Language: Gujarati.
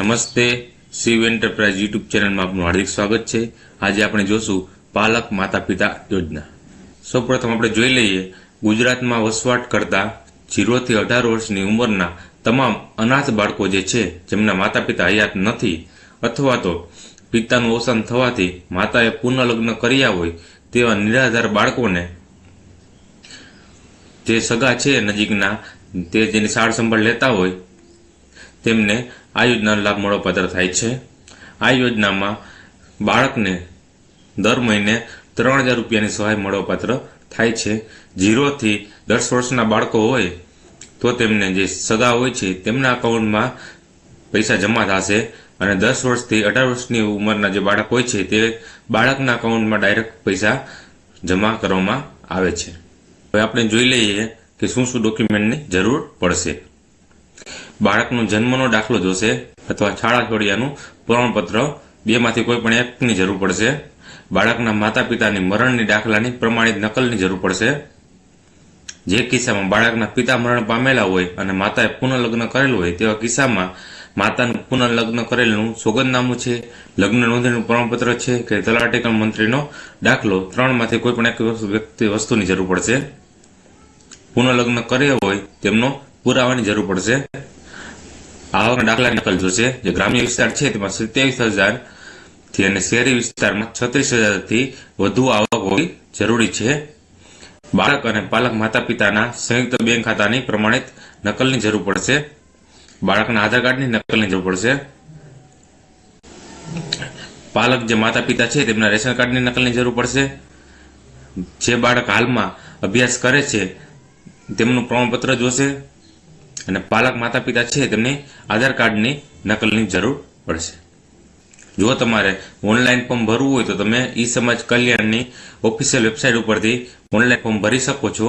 નમસ્તે, શિવ એન્ટરપ્રાઇઝ યુટ્યુબ ચેનલમાં આપનું હાર્દિક સ્વાગત છે। આજે આપણે જોશું પાલક માતા પિતા યોજના। સૌપ્રથમ આપણે જોઈ લઈએ ગુજરાતમાં વસવાટ કરતા 0 થી 18 વર્ષની ઉંમરના તમામ અનાથ બાળકો જે છે જેમના માતા પિતા હયાત નથી અથવા તો પિતાનું અવસાન થવાથી માતાએ પુનઃલગ્ન કર્યા હોય તેવા નિરાધાર બાળકોને જે સગા છે નજીકના તે જેની સાર સંભાળ લેતા હોય તેમને આ યોજનાનો લાભ મળવાપાત્ર થાય છે। આ યોજનામાં બાળકને દર મહિને 3000 રૂપિયાની સહાય મળવાપાત્ર થાય છે। 0 થી 10 વર્ષના બાળકો હોય તો તેમને જે સગા હોય છે તેમના અકાઉન્ટમાં પૈસા જમા થશે અને 10 વર્ષથી 18 વર્ષની ઉંમરના જે બાળક હોય છે તે બાળકના અકાઉન્ટમાં ડાયરેક્ટ પૈસા જમા કરવામાં આવે છે। હવે આપણે જોઈ લઈએ કે શું શું ડોક્યુમેન્ટની જરૂર પડશે। બાળકનો જન્મનો દાખલો જોશે અથવા શાળા છોડ્યાનું પ્રમાણપત્ર, બેમાંથી કોઈ પણ એકની જરૂર પડશે। બાળકના માતા પિતાની મરણની દાખલાની પ્રમાણિત નકલની જરૂર પડશે। જે કિસ્સામાં બાળકના પિતા મરણ પામેલા હોય અને માતાએ પુનઃલગ્ન કરેલું હોય તેવા કિસ્સામાં માતાનું પુનઃલગ્ન કરેલું સોગંદનામું છે, લગ્ન નોંધણીનું પ્રમાણપત્ર છે કે તલાટી મંત્રીનો દાખલો, 3માંથી કોઈ પણ એક વસ્તુની જરૂર પડશે। પુનઃલગ્ન કર્યા હોય તેમનો પુરાવાની જરૂર પડશે। આવકના દાખલાની નકલ જોશે। જે ગ્રામ્ય વિસ્તાર છે તેમાં 27,000 થી અને શહેરી વિસ્તારમાં 36,000 થી વધુ આવક હોવી જરૂરી છે। બાળક અને પાલક માતા પિતાના સંયુક્ત બેંક ખાતાની પ્રમાણિત નકલની જરૂર પડશે। બાળકના આધાર કાર્ડની નકલની જરૂર પડશે। પાલક જે માતા પિતા છે તેમના રેશન કાર્ડની નકલની જરૂર પડશે। જે બાળક હાલમાં અભ્યાસ કરે છે તેમનું પ્રમાણપત્ર જોશે અને પાલક માતા પિતા છે તેમની આધાર કાર્ડની નકલની જરૂર પડશે। જો તમારે ઓનલાઈન ફોર્મ ભરવું હોય તો તમે ઈ સમાજ કલ્યાણની ઓફિશિયલ વેબસાઇટ ઉપરથી ઓનલાઈન ફોર્મ ભરી શકો છો।